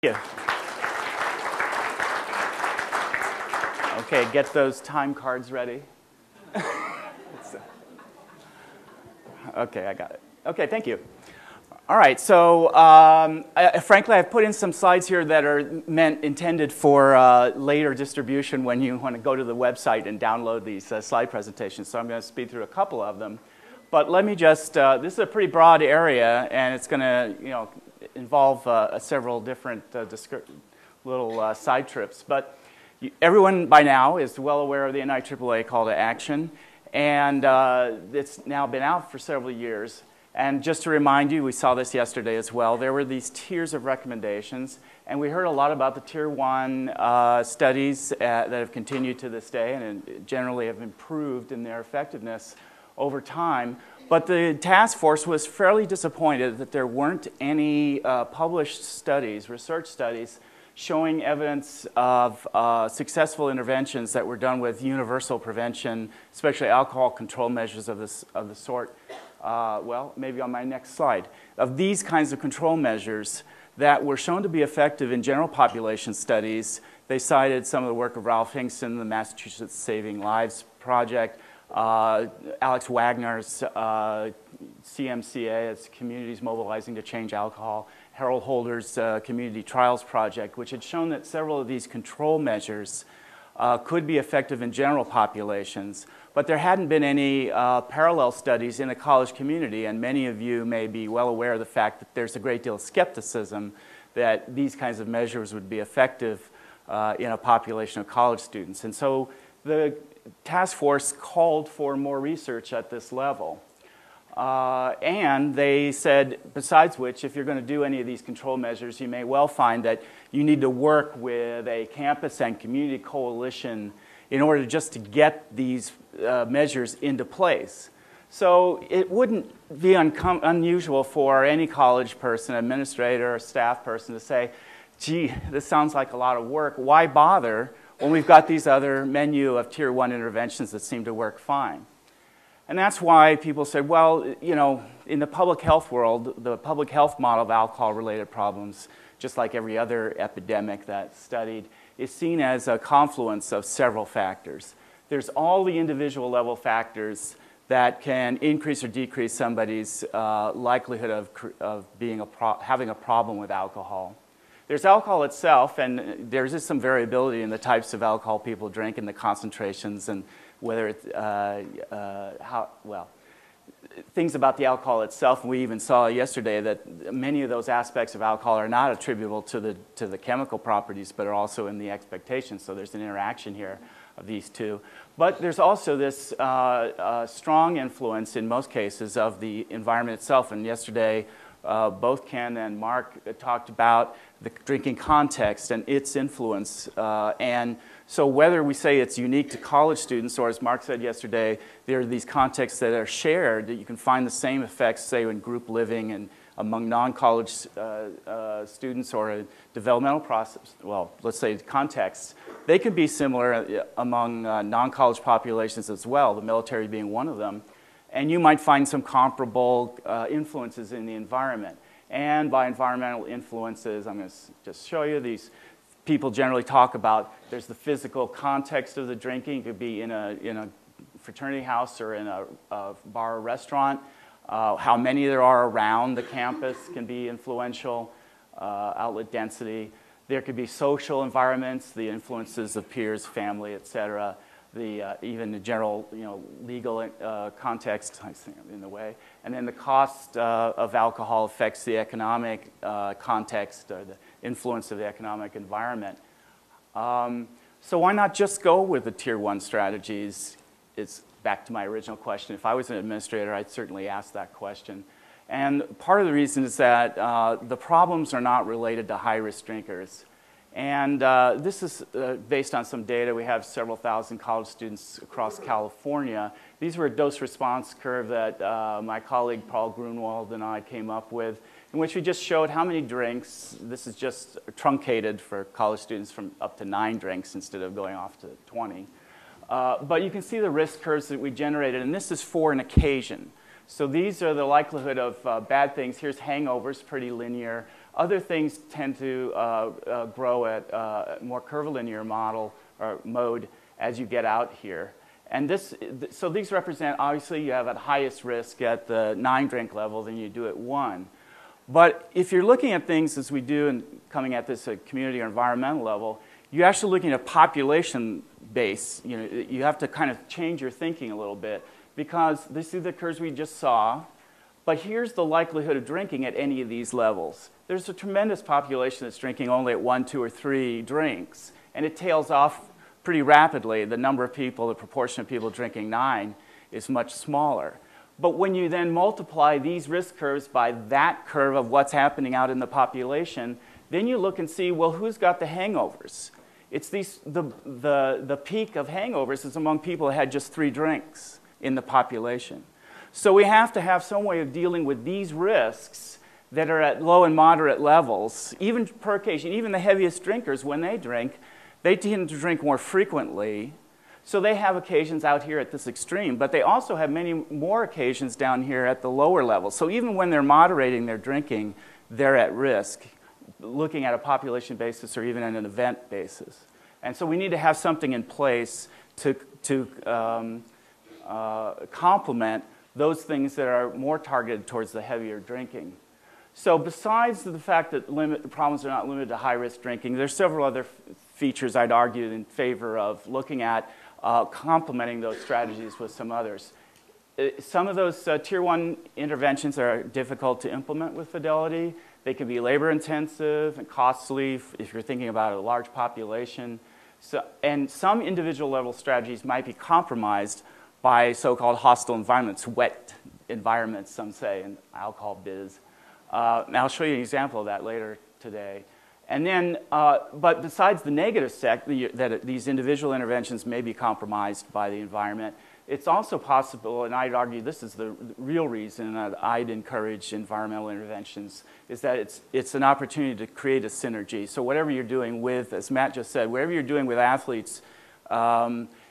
Yeah. Okay, get those time cards ready. Okay, I got it. Okay, thank you. All right, so frankly, I've put in some slides here that are intended for later distribution when you want to go to the website and download these slide presentations. So I'm going to speed through a couple of them. But let me just, this is a pretty broad area, and it's going to involve several different little side trips. But everyone by now is well aware of the NIAAA call to action, and it's now been out for several years. And just to remind you, we saw this yesterday as well, there were these tiers of recommendations, and we heard a lot about the Tier 1 studies that have continued to this day and generally have improved in their effectiveness over time. But the task force was fairly disappointed that there weren't any published studies, research studies, showing evidence of successful interventions that were done with universal prevention, especially alcohol control measures of the sort. Well, maybe on my next slide, of these kinds of control measures that were shown to be effective in general population studies. They cited some of the work of Ralph Hingston, the Massachusetts Saving Lives Project, Alex Wagner's CMCA, it's Communities Mobilizing to Change Alcohol, Harold Holder's Community Trials Project, which had shown that several of these control measures could be effective in general populations. But there hadn't been any parallel studies in the college community, and many of you may be well aware of the fact that there's a great deal of skepticism that these kinds of measures would be effective in a population of college students. And so the task force called for more research at this level. And they said, besides which, if you're going to do any of these control measures, you may well find that you need to work with a campus and community coalition in order just to get these measures into place. So it wouldn't be unusual for any college person, administrator, or staff person to say, gee, this sounds like a lot of work. Why bother when we've got these other menu of Tier 1 interventions that seem to work fine? And that's why people said, well, in the public health world, the public health model of alcohol-related problems, just like every other epidemic that's studied, is seen as a confluence of several factors. There's all the individual level factors that can increase or decrease somebody's likelihood of having a problem with alcohol. There's alcohol itself, and there's just some variability in the types of alcohol people drink and the concentrations and whether it's, things about the alcohol itself. We even saw yesterday that many of those aspects of alcohol are not attributable to the chemical properties, but are also in the expectations. So there's an interaction here of these two. But there's also this strong influence in most cases of the environment itself. And yesterday, both Ken and Mark talked about the drinking context and its influence. And so whether we say it's unique to college students, or as Mark said yesterday, there are these contexts that are shared, that you can find the same effects, say, in group living and among non-college students or a developmental process, well, let's say contexts, they can be similar among non-college populations as well, the military being one of them. And you might find some comparable influences in the environment. And by environmental influences, I'm going to just show you these. People generally talk about there's the physical context of the drinking. It could be in a fraternity house or in a bar or restaurant. How many there are around the campus can be influential. Outlet density. There could be social environments, the influences of peers, family, et cetera. Even the general, legal context, I think I'm in the way. And then the cost of alcohol affects the economic context or the influence of the economic environment. So why not just go with the Tier 1 strategies? It's back to my original question. If I was an administrator, I'd certainly ask that question. And part of the reason is that the problems are not related to high-risk drinkers. And this is based on some data. We have several thousand college students across California. These were a dose-response curve that my colleague Paul Grunwald and I came up with, in which we just showed how many drinks. This is just truncated for college students from up to 9 drinks instead of going off to 20. But you can see the risk curves that we generated, and this is for an occasion. So these are the likelihood of bad things. Here's hangovers, pretty linear. Other things tend to grow at a more curvilinear model or mode as you get out here. And so these represent, obviously, you have at highest risk at the 9-drink level than you do at 1. But if you're looking at things as we do and coming at this at community or environmental level, you're actually looking at population base. You know, you have to kind of change your thinking a little bit because this is the curves we just saw. But here's the likelihood of drinking at any of these levels. There's a tremendous population that's drinking only at 1, 2, or 3 drinks. And it tails off pretty rapidly. The number of people, the proportion of people drinking 9 is much smaller. But when you then multiply these risk curves by that curve of what's happening out in the population, then you look and see, well, who's got the hangovers? It's the peak of hangovers is among people who had just 3 drinks in the population. So we have to have some way of dealing with these risks that are at low and moderate levels. Even per occasion, even the heaviest drinkers, when they drink, they tend to drink more frequently. So they have occasions out here at this extreme, but they also have many more occasions down here at the lower level. So even when they're moderating their drinking, they're at risk, looking at a population basis or even at an event basis. And so we need to have something in place to complement those things that are more targeted towards the heavier drinking. So besides the fact that problems are not limited to high-risk drinking, there's several other features I'd argue in favor of looking at complementing those strategies with some others. Some of those Tier 1 interventions are difficult to implement with fidelity. They can be labor-intensive and costly if you're thinking about a large population. And some individual level strategies might be compromised by so-called hostile environments, wet environments, some say, in alcohol biz. And I'll show you an example of that later today. And then, but besides the negative sect, that these individual interventions may be compromised by the environment, it's also possible, and I'd argue this is the real reason that I'd encourage environmental interventions, is that it's an opportunity to create a synergy. So whatever you're doing with, as Matt just said, whatever you're doing with athletes,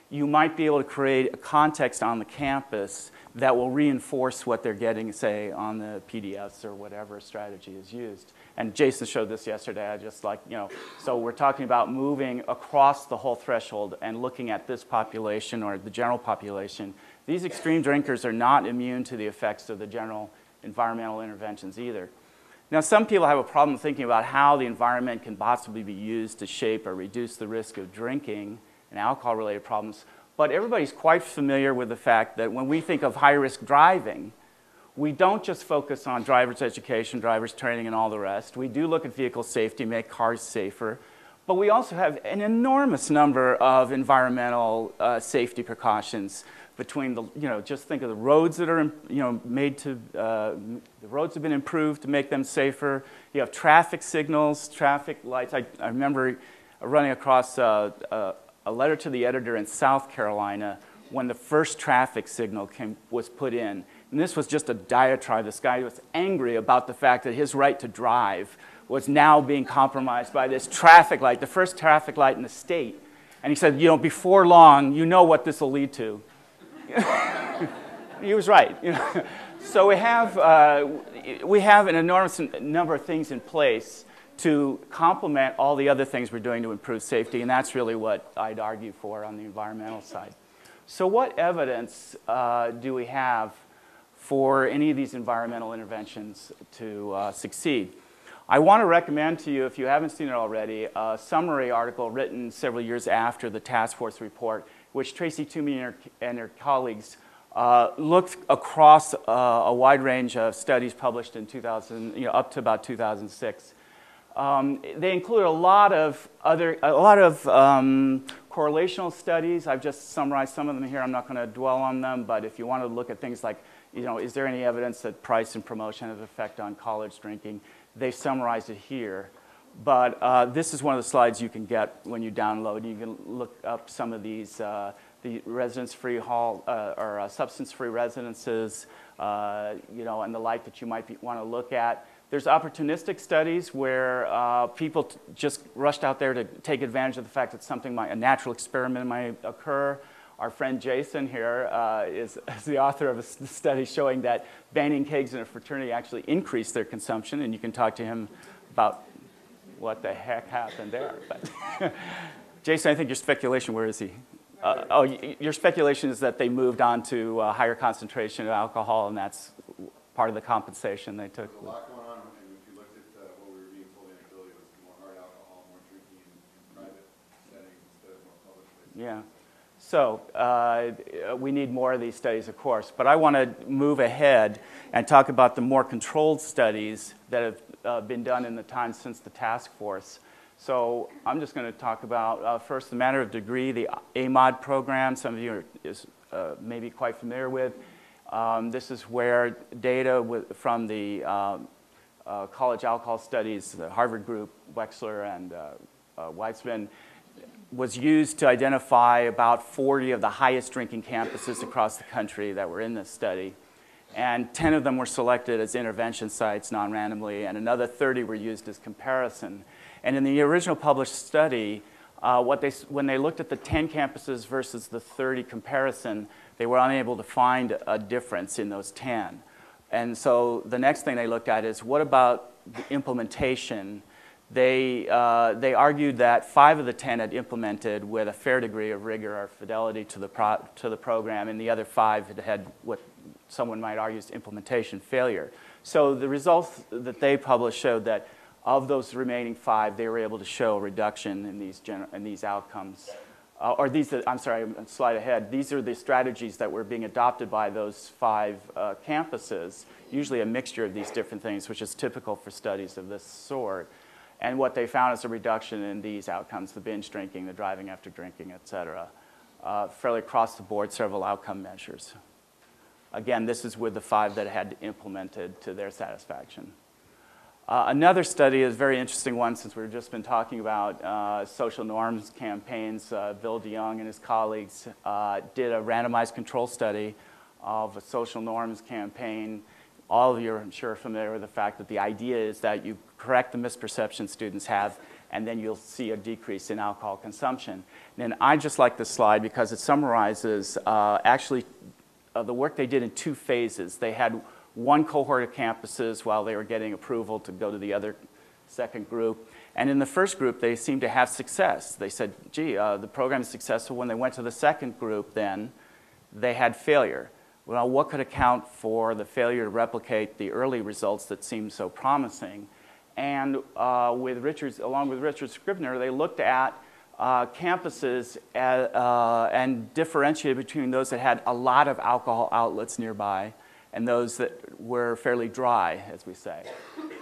you might be able to create a context on the campus that will reinforce what they're getting, say, on the PDFs or whatever strategy is used. And Jason showed this yesterday. I just like, you know, so we're talking about moving across the whole threshold and looking at this population or the general population. These extreme drinkers are not immune to the effects of the general environmental interventions either. Now, some people have a problem thinking about how the environment can possibly be used to shape or reduce the risk of drinking and alcohol-related problems. But everybody's quite familiar with the fact that when we think of high-risk driving, we don't just focus on driver's education, driver's training, and all the rest. We do look at vehicle safety, make cars safer. But we also have an enormous number of environmental safety precautions between the, you know, just think of the roads that are, you know, made to, the roads have been improved to make them safer. You have traffic signals, traffic lights. I remember running across a letter to the editor in South Carolina when the first traffic signal was put in. And this was just a diatribe. This guy was angry about the fact that his right to drive was now being compromised by this traffic light, the first traffic light in the state. And he said, you know, before long, you know what this will lead to. He was right. You know? So we have an enormous number of things in place to complement all the other things we're doing to improve safety, and that's really what I'd argue for on the environmental side. So what evidence do we have for any of these environmental interventions to succeed? I want to recommend to you, if you haven't seen it already, a summary article written several years after the task force report, which Tracy Toomey and her colleagues looked across a wide range of studies published in 2000, you know, up to about 2006. They include a lot of correlational studies. I've just summarized some of them here. I'm not going to dwell on them, but if you want to look at things like, you know, is there any evidence that price and promotion have an effect on college drinking? They summarized it here. But this is one of the slides you can get when you download. You can look up some of these, the residence-free hall or substance-free residences, you know, and the like that you might want to look at. There's opportunistic studies where people just rushed out there to take advantage of the fact that something a natural experiment might occur. Our friend Jason here is the author of a study showing that banning kegs in a fraternity actually increased their consumption, and you can talk to him about what the heck happened there. But Jason, I think your speculation, where is he? Your speculation is that they moved on to a higher concentration of alcohol, and that's part of the compensation they took. There's a lot going on, and if you looked at what we were being told anecdotally, it was more hard alcohol, more drinking in private settings instead of more public places. Yeah. So we need more of these studies, of course. But I want to move ahead and talk about the more controlled studies that have been done in the time since the task force. So I'm just going to talk about, first, the matter of degree, the AMOD program. Some of you are maybe quite familiar with. This is where data from the college alcohol studies, the Harvard group, Wexler and Weitzman, was used to identify about 40 of the highest drinking campuses across the country that were in this study. And 10 of them were selected as intervention sites non-randomly, and another 30 were used as comparison. And in the original published study, when they looked at the 10 campuses versus the 30 comparison, they were unable to find a difference in those 10. And so the next thing they looked at is, what about the implementation? They argued that 5 of the 10 had implemented with a fair degree of rigor or fidelity to the program, and the other 5 had what someone might argue is implementation failure. So the results that they published showed that of those remaining 5, they were able to show a reduction in these outcomes. I'm sorry, slide ahead. These are the strategies that were being adopted by those 5 campuses, usually a mixture of these different things, which is typical for studies of this sort. And what they found is a reduction in these outcomes, the binge drinking, the driving after drinking, et cetera. Fairly across the board, several outcome measures. Again, this is with the 5 that had implemented to their satisfaction. Another study is a very interesting one, since we've just been talking about social norms campaigns. Bill DeYoung and his colleagues did a randomized control study of a social norms campaign. All of you are, I'm sure, familiar with the fact that the idea is that you correct the misperceptions students have, and then you'll see a decrease in alcohol consumption. And I just like this slide because it summarizes actually the work they did in 2 phases. They had one cohort of campuses while they were getting approval to go to the other second group. And in the first group, they seemed to have success. They said, gee, the program is successful. When they went to the second group, then they had failure. Well, what could account for the failure to replicate the early results that seemed so promising? And along with Richard Scribner, they looked at campuses and differentiated between those that had a lot of alcohol outlets nearby and those that were fairly dry, as we say.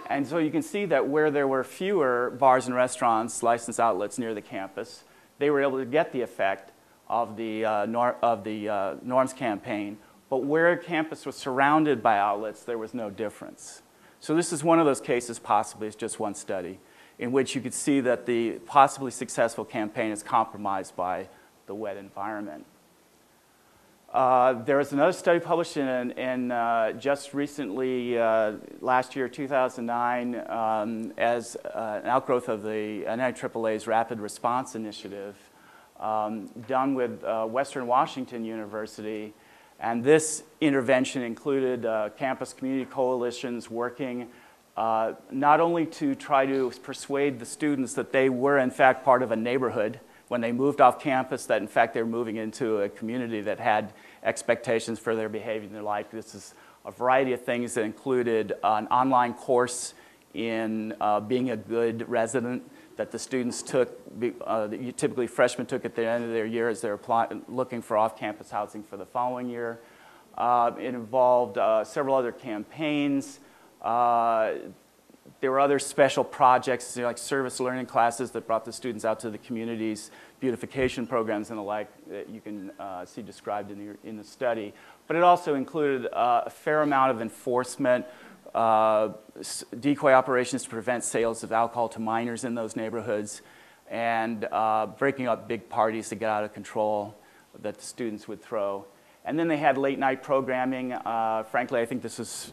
And so you can see that where there were fewer bars and restaurants, licensed outlets near the campus, they were able to get the effect of the norms campaign. But where a campus was surrounded by outlets, there was no difference. So this is one of those cases, possibly, it's just one study, in which you could see that the possibly successful campaign is compromised by the wet environment. There was another study published in just recently, last year, 2009, as an outgrowth of the NIAAA's Rapid Response Initiative, done with Western Washington University. And this intervention included campus community coalitions working not only to try to persuade the students that they were, in fact, part of a neighborhood when they moved off campus, that in fact they were moving into a community that had expectations for their behavior and their life. This is a variety of things that included an online course in being a good resident that the students took, typically freshmen took at the end of their year as they're looking for off-campus housing for the following year. It involved several other campaigns. There were other special projects, like service learning classes that brought the students out to the communities, beautification programs and the like that you can see described in the study. But it also included a fair amount of enforcement, decoy operations to prevent sales of alcohol to minors in those neighborhoods, and breaking up big parties to get out of control that the students would throw. And then they had late night programming. Frankly, I think this is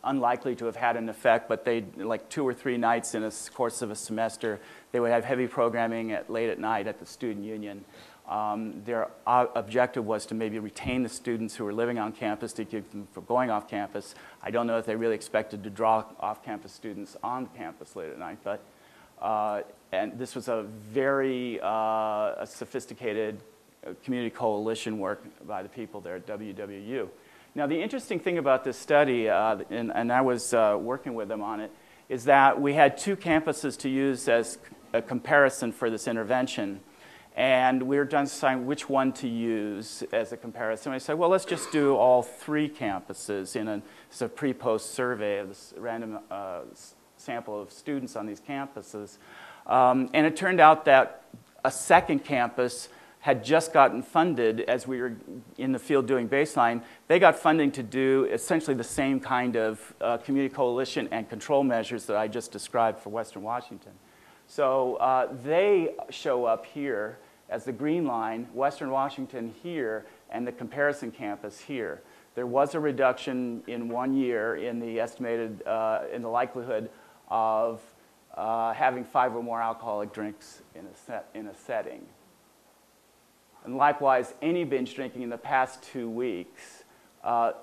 unlikely to have had an effect, but they, like 2 or 3 nights in a course of a semester, they would have heavy programming late at night at the student union. Their objective was to maybe retain the students who were living on campus to keep them from going off campus. I don't know if they really expected to draw off-campus students on campus late at night, but and this was a very sophisticated community coalition work by the people there at WWU. Now, the interesting thing about this study, and I was working with them on it, is that we had two campuses to use as a comparison for this intervention. And we were trying to decide which one to use as a comparison. I said, well, let's just do all three campuses in a pre-post survey of this random sample of students on these campuses. And it turned out that a second campus had just gotten funded as we were in the field doing baseline. They got funding to do essentially the same kind of community coalition and control measures that I just described for Western Washington. So they show up here as the green line, Western Washington here, and the comparison campus here. There was a reduction in 1 year in the estimated, in the likelihood of having 5 or more alcoholic drinks in a setting. And likewise, any binge drinking in the past 2 weeks,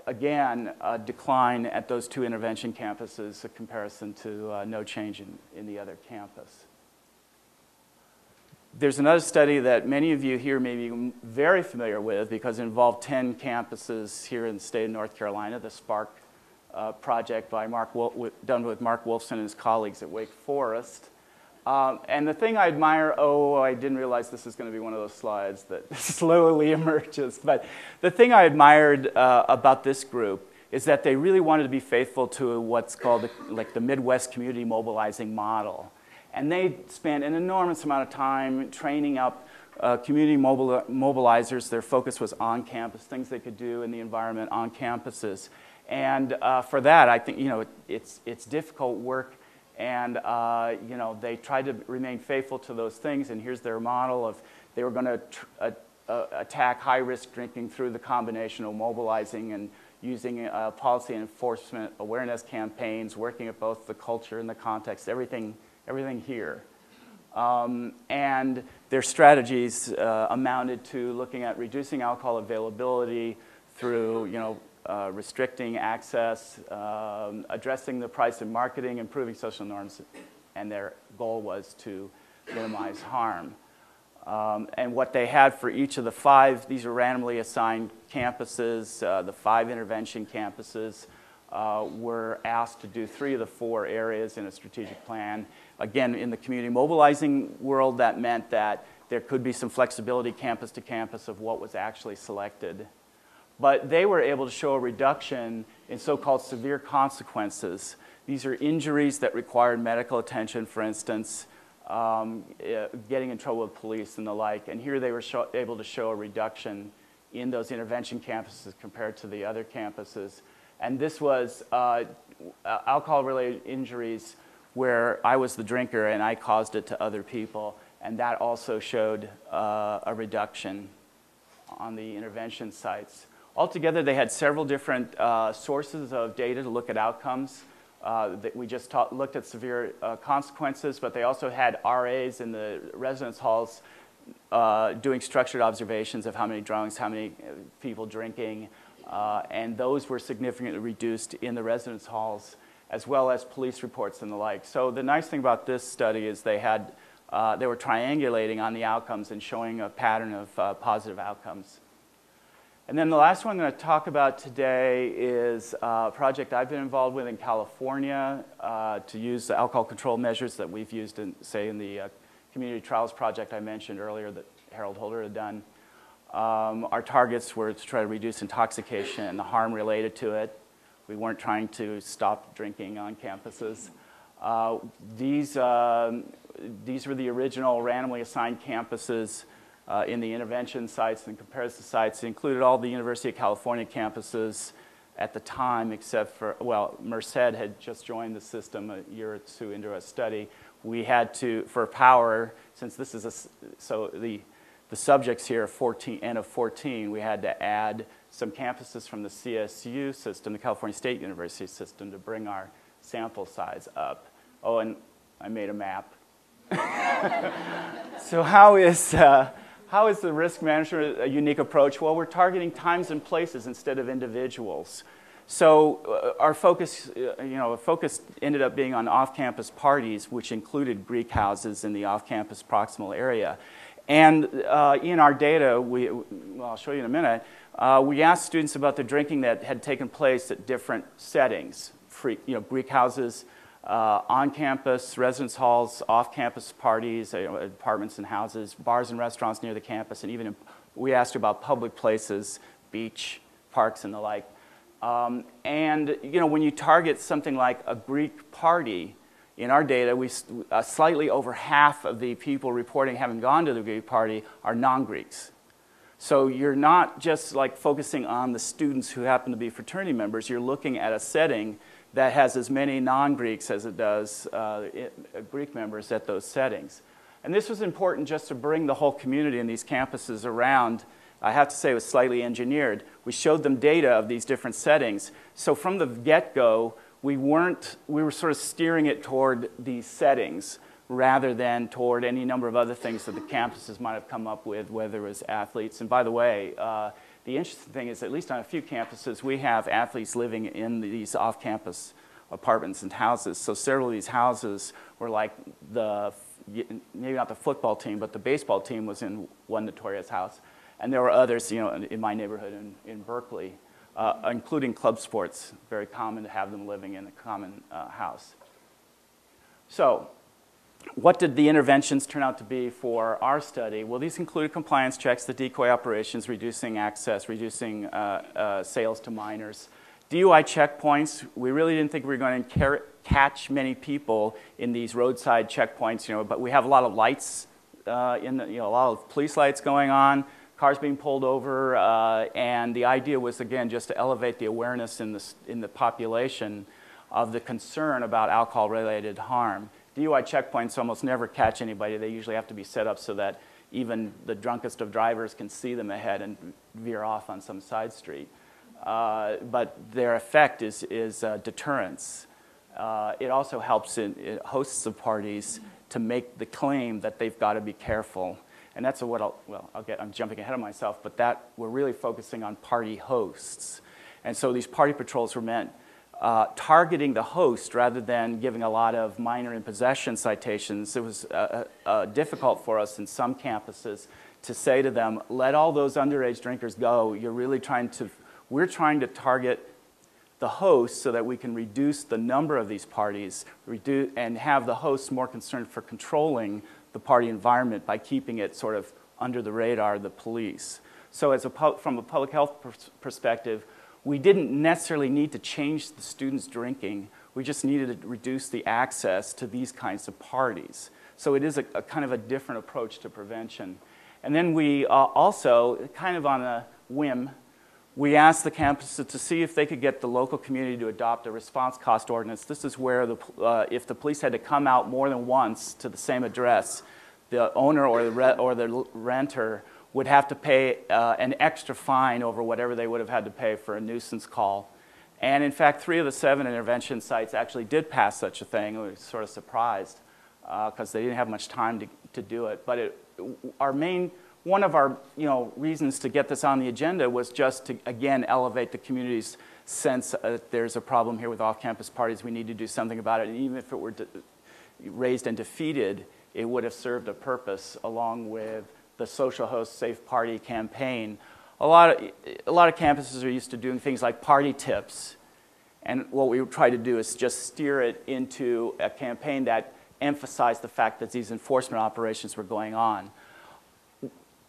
again, a decline at those two intervention campuses, a comparison to no change in the other campus. There's another study that many of you here may be very familiar with because it involved 10 campuses here in the state of North Carolina, the SPARK project by done with Mark Wolfson and his colleagues at Wake Forest. And the thing I admire, I didn't realize this was going to be one of those slides that slowly emerges, but the thing I admired about this group is that they really wanted to be faithful to what's called the Midwest community mobilizing model. And they spent an enormous amount of time training up community mobilizers. Their focus was on campus, things they could do in the environment on campuses. And for that, I think it's difficult work. And they tried to remain faithful to those things. And here's their model of they were going to attack high-risk drinking through the combination of mobilizing and using policy and enforcement awareness campaigns, working at both the culture and the context, everything here. And their strategies amounted to looking at reducing alcohol availability through, restricting access, addressing the price and marketing, improving social norms, and their goal was to minimize harm. And what they had for each of the 5, these are randomly assigned campuses, the 5 intervention campuses were asked to do 3 of the 4 areas in a strategic plan. Again, in the community mobilizing world, that meant that there could be some flexibility campus to campus of what was actually selected. But they were able to show a reduction in so-called severe consequences. These are injuries that required medical attention, for instance, getting in trouble with police and the like. And here they were able to show a reduction in those intervention campuses compared to the other campuses. And this was alcohol-related injuries where I was the drinker and I caused it to other people. And that also showed a reduction on the intervention sites. Altogether, they had several different sources of data to look at outcomes. That we just looked at severe consequences, but they also had RAs in the residence halls doing structured observations of how many drunks, how many people drinking, and those were significantly reduced in the residence halls, as well as police reports and the like. So the nice thing about this study is they were triangulating on the outcomes and showing a pattern of positive outcomes. And then the last one I'm going to talk about today is a project I've been involved with in California to use the alcohol control measures that we've used in the community trials project I mentioned earlier that Harold Holder had done. Our targets were to try to reduce intoxication and the harm related to it. We weren't trying to stop drinking on campuses. These were the original randomly assigned campuses in the intervention sites and comparison sites. It included all the University of California campuses at the time, except for, well, Merced had just joined the system a year or 2 into a study. We had to, for power, since this is so the subjects here are N of 14, we had to add some campuses from the CSU system, the California State University system, to bring our sample size up. Oh, and I made a map. So how How is the risk management a unique approach? Well, we're targeting times and places instead of individuals. So our focus, focus ended up being on off-campus parties, which included Greek houses in the off-campus proximal area. And in our data, well, I'll show you in a minute, we asked students about the drinking that had taken place at different settings, Greek houses, on-campus, residence halls, off-campus parties, apartments and houses, bars and restaurants near the campus, and even we asked about public places, beach, parks, and the like. And when you target something like a Greek party, in our data, slightly over half of the people reporting having gone to the Greek party are non-Greeks. So you're not just like focusing on the students who happen to be fraternity members. You're looking at a setting that has as many non-Greeks as it does Greek members at those settings. And this was important just to bring the whole community in these campuses around. I have to say it was slightly engineered. We showed them data of these different settings. So from the get-go, we were sort of steering it toward these settings rather than toward any number of other things that the campuses might have come up with, whether it was athletes. And by the way, the interesting thing is, at least on a few campuses, we have athletes living in these off-campus apartments and houses. So several of these houses were like maybe not the football team, but the baseball team was in one notorious house. And there were others, in my neighborhood in Berkeley, including club sports. Very common to have them living in a common house. So what did the interventions turn out to be for our study? Well, these included compliance checks, the decoy operations, reducing access, reducing sales to minors. DUI checkpoints, we really didn't think we were going to catch many people in these roadside checkpoints, but we have a lot of lights, a lot of police lights going on, cars being pulled over, and the idea was, again, just to elevate the awareness in the population of the concern about alcohol-related harm. DUI checkpoints almost never catch anybody. They usually have to be set up so that even the drunkest of drivers can see them ahead and veer off on some side street. But their effect is deterrence. It also helps hosts of parties to make the claim that they've got to be careful. And that's I'm jumping ahead of myself, but that we're really focusing on party hosts. And so these party patrols were meant targeting the host rather than giving a lot of minor in possession citations. It was difficult for us in some campuses to say to them, let all those underage drinkers go. We're trying to target the host so that we can reduce the number of these parties and have the hosts more concerned for controlling the party environment by keeping it sort of under the radar of the police. So from a public health perspective, we didn't necessarily need to change the students' drinking. We just needed to reduce the access to these kinds of parties. So it is a kind of a different approach to prevention. And then we also, kind of on a whim, we asked the campuses to see if they could get the local community to adopt a response cost ordinance. This is where if the police had to come out more than once to the same address, the owner or the renter would have to pay an extra fine over whatever they would have had to pay for a nuisance call. And in fact, 3 of the 7 intervention sites actually did pass such a thing. We were sort of surprised because they didn't have much time to do it. But one of our reasons to get this on the agenda was just to, again, elevate the community's sense that there's a problem here with off-campus parties. We need to do something about it. And even if it were raised and defeated, it would have served a purpose along with the Social Host Safe Party campaign. A lot of campuses are used to doing things like party tips. And what we try to do is just steer it into a campaign that emphasized the fact that these enforcement operations were going on.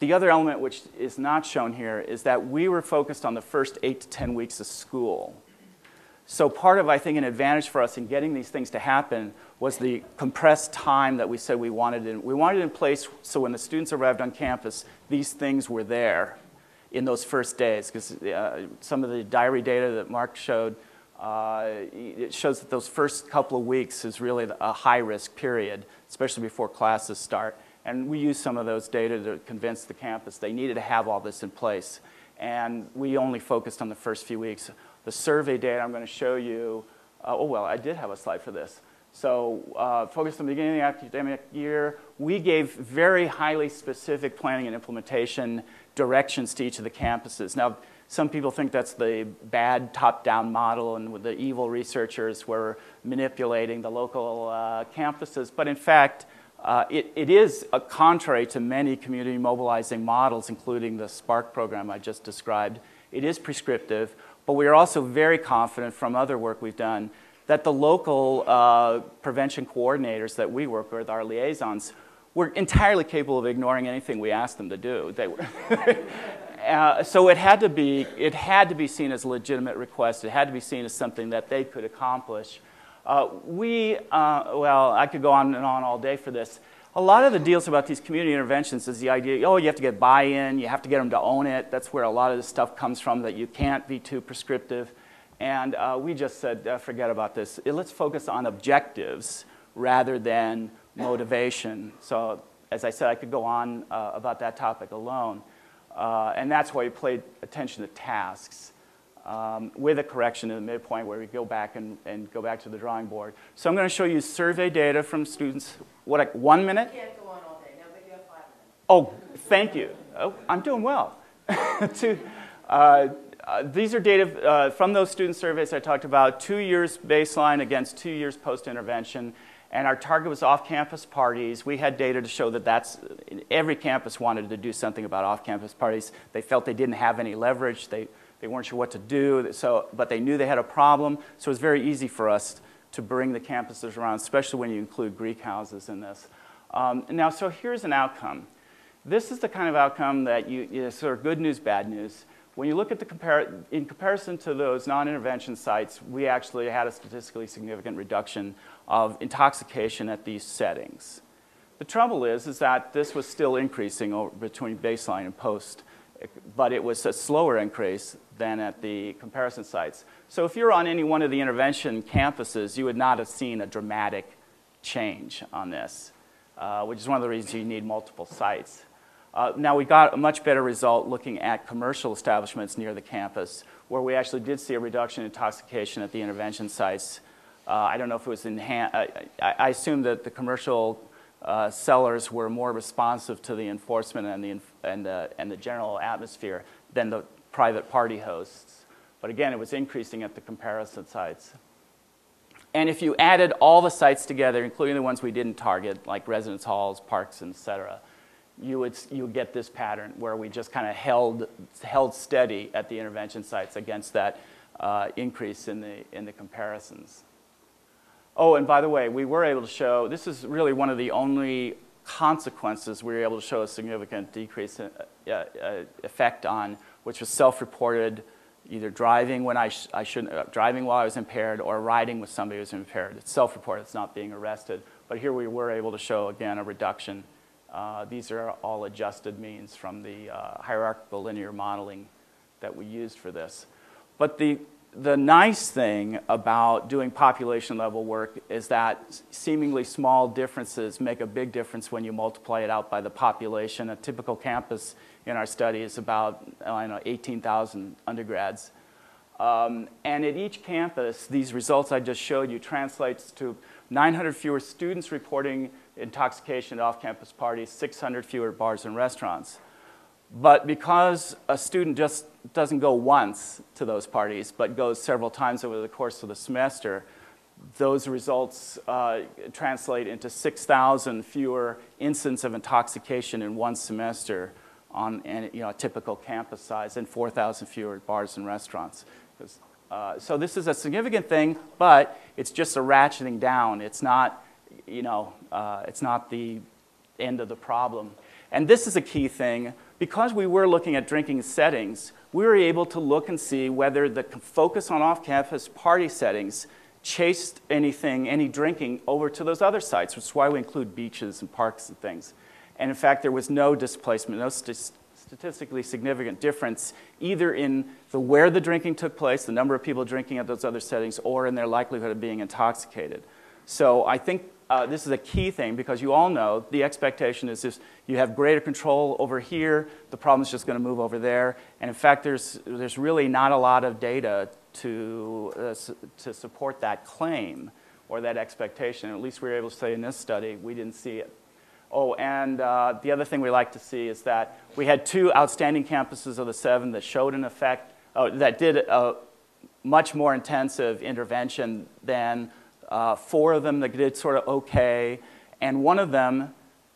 The other element which is not shown here is that we were focused on the first 8 to 10 weeks of school. So part of, I think, an advantage for us in getting these things to happen was the compressed time that we said we wanted in place so when the students arrived on campus, these things were there in those first days. Because some of the diary data that Mark showed, it shows that those first couple of weeks is really a high-risk period, especially before classes start. And we used some of those data to convince the campus they needed to have all this in place. And we only focused on the first few weeks. The survey data I'm going to show you, I did have a slide for this. So focused on the beginning of the academic year, we gave very highly specific planning and implementation directions to each of the campuses. Now, some people think that's the bad top-down model and the evil researchers were manipulating the local campuses. But in fact, it is contrary to many community mobilizing models, including the SPARK program I just described. It is prescriptive, but we are also very confident from other work we've done that the local prevention coordinators that we work with, our liaisons, were entirely capable of ignoring anything we asked them to do. They were so it had to be seen as a legitimate request. It had to be seen as something that they could accomplish. Well, I could go on and on all day for this. A lot of the deals about these community interventions is the idea, oh, you have to get buy-in, you have to get them to own it. That's where a lot of this stuff comes from, that you can't be too prescriptive. And we just said, forget about this. Let's focus on objectives rather than motivation. So as I said, I could go on about that topic alone. And that's why we paid attention to tasks with a correction in the midpoint where we go back and go back to the drawing board. So I'm going to show you survey data from students. What, like 1 minute? You can't go on all day. No, but you have 5 minutes. Oh, thank you. Oh, I'm doing well. These are data from those student surveys I talked about, 2 years baseline against 2 years post-intervention. And our target was off-campus parties. We had data to show that every campus wanted to do something about off-campus parties. They felt they didn't have any leverage. They weren't sure what to do, but they knew they had a problem. So it was very easy for us to bring the campuses around, especially when you include Greek houses in this. Now, so here's an outcome. This is the kind of outcome that sort of good news, bad news. When you look at in comparison to those non-intervention sites, we actually had a statistically significant reduction of intoxication at these settings. The trouble is that this was still increasing between baseline and post, but it was a slower increase than at the comparison sites. So if you're on any one of the intervention campuses, you would not have seen a dramatic change on this, which is one of the reasons you need multiple sites. Now, we got a much better result looking at commercial establishments near the campus, where we actually did see a reduction in intoxication at the intervention sites. I don't know if it was I assume that the commercial sellers were more responsive to the enforcement and the general atmosphere than the private party hosts. But again, it was increasing at the comparison sites. And if you added all the sites together, including the ones we didn't target, like residence halls, parks, and et cetera, you would get this pattern where we just kind of held steady at the intervention sites against that increase in the comparisons. Oh, and by the way, we were able to show, this is really one of the only consequences we were able to show a significant decrease in, effect on, which was self-reported, either driving when driving while I was impaired or riding with somebody who was impaired. It's self-reported, it's not being arrested. But here we were able to show, again, a reduction. These are all adjusted means from the hierarchical linear modeling that we used for this. But the nice thing about doing population level work is that seemingly small differences make a big difference when you multiply it out by the population. A typical campus in our study is about 18,000 undergrads. And at each campus, these results I just showed you translates to 900 fewer students reporting intoxication at off-campus parties, 600 fewer bars and restaurants. But because a student just doesn't go once to those parties, but goes several times over the course of the semester, those results translate into 6,000 fewer incidents of intoxication in one semester on a typical campus size, and 4,000 fewer bars and restaurants. So this is a significant thing, but it's just a ratcheting down. It's not, it's not the end of the problem. And this is a key thing. Because we were looking at drinking settings, we were able to look and see whether the focus on off-campus party settings chased any drinking over to those other sites, which is why we include beaches and parks and things. And in fact, there was no displacement, no statistically significant difference either in where the drinking took place, the number of people drinking at those other settings, or in their likelihood of being intoxicated. So I think this is a key thing, because you all know the expectation is if you have greater control over here, the problem is just going to move over there. And in fact, there's really not a lot of data to support that claim. or that expectation. At least we were able to say in this study, we didn't see it. Oh, and the other thing we like to see is that we had 2 outstanding campuses of the 7 that showed an effect, that did a much more intensive intervention than 4 of them that did sort of okay, and one of them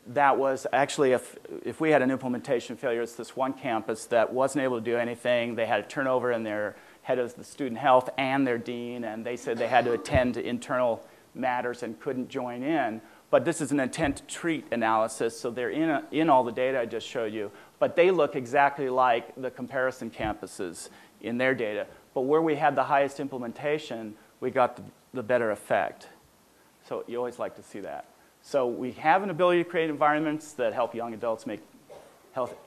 that was actually, if we had an implementation failure, it's this one campus that wasn't able to do anything. They had a turnover in their head of the student health and their dean, and they said they had to attend to internal matters and couldn't join in. But this is an intent to treat analysis, so they're in all the data I just showed you, but they look exactly like the comparison campuses in their data. But where we had the highest implementation, we got the better effect. So you always like to see that. So we have an ability to create environments that help young adults make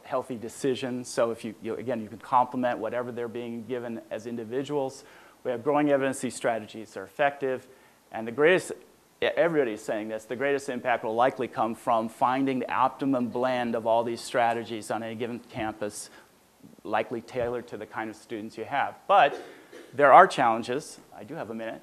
healthy decisions. So if again, you can complement whatever they're being given as individuals. We have growing evidence these strategies are effective. And the greatest, everybody's saying this, the greatest impact will likely come from finding the optimum blend of all these strategies on any given campus, likely tailored to the kind of students you have. But there are challenges. I do have a minute.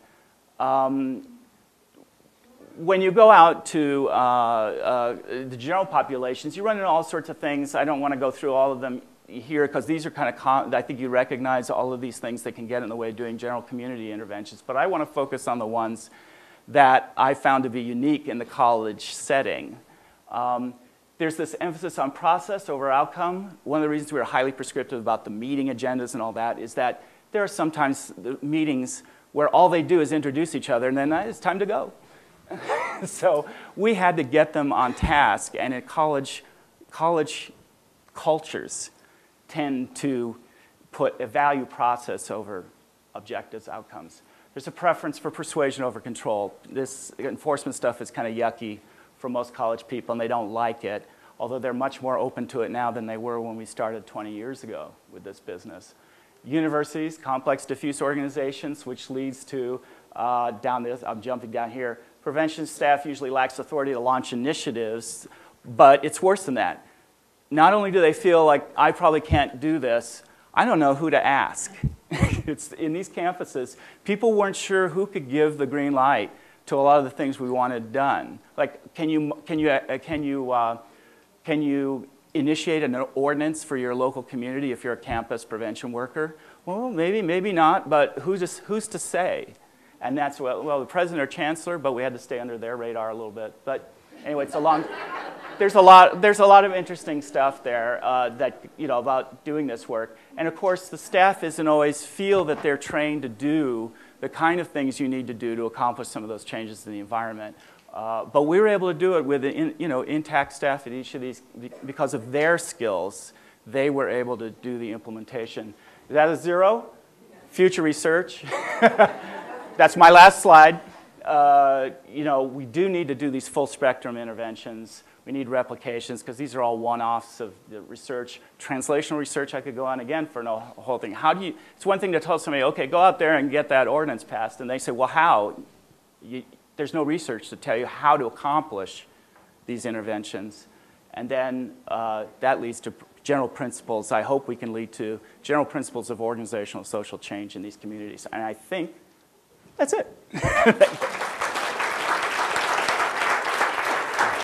When you go out to the general populations, you run into all sorts of things. I don't want to go through all of them here because these are kind of, I think you recognize all of these things that can get in the way of doing general community interventions. But I want to focus on the ones that I found to be unique in the college setting. There's this emphasis on process over outcome. One of the reasons we were highly prescriptive about the meeting agendas and all that is that there are sometimes meetings where all they do is introduce each other and then it's time to go. So we had to get them on task, and in college cultures tend to put a value process over objectives, outcomes. There's a preference for persuasion over control. This enforcement stuff is kind of yucky for most college people, and they don't like it, although they're much more open to it now than they were when we started 20 years ago with this business. Universities, complex, diffuse organizations, which leads to, down this, I'm jumping down here, prevention staff usually lacks authority to launch initiatives, but it's worse than that. Not only do they feel like, I probably can't do this, I don't know who to ask. It's, in these campuses, people weren't sure who could give the green light to a lot of the things we wanted done. Like, can you initiate an ordinance for your local community if you're a campus prevention worker? Well, maybe, maybe not, but who's to say? And that's, well, the president or chancellor, but we had to stay under their radar a little bit. But anyway, it's a long, there's a lot of interesting stuff there that, about doing this work. And of course, the staff doesn't always feel that they're trained to do the kind of things you need to do to accomplish some of those changes in the environment. But we were able to do it with intact staff at each of these, because of their skills, they were able to do the implementation. Is that a 0? Future research. That's my last slide. We do need to do these full spectrum interventions. We need replications because these are all one-offs of the research. Translational research, I could go on again for the whole thing. How do you, it's one thing to tell somebody, okay, go out there and get that ordinance passed. And they say, well, how? There's no research to tell you how to accomplish these interventions. And then that leads to general principles. I hope we can lead to general principles of organizational social change in these communities. And I think that's it.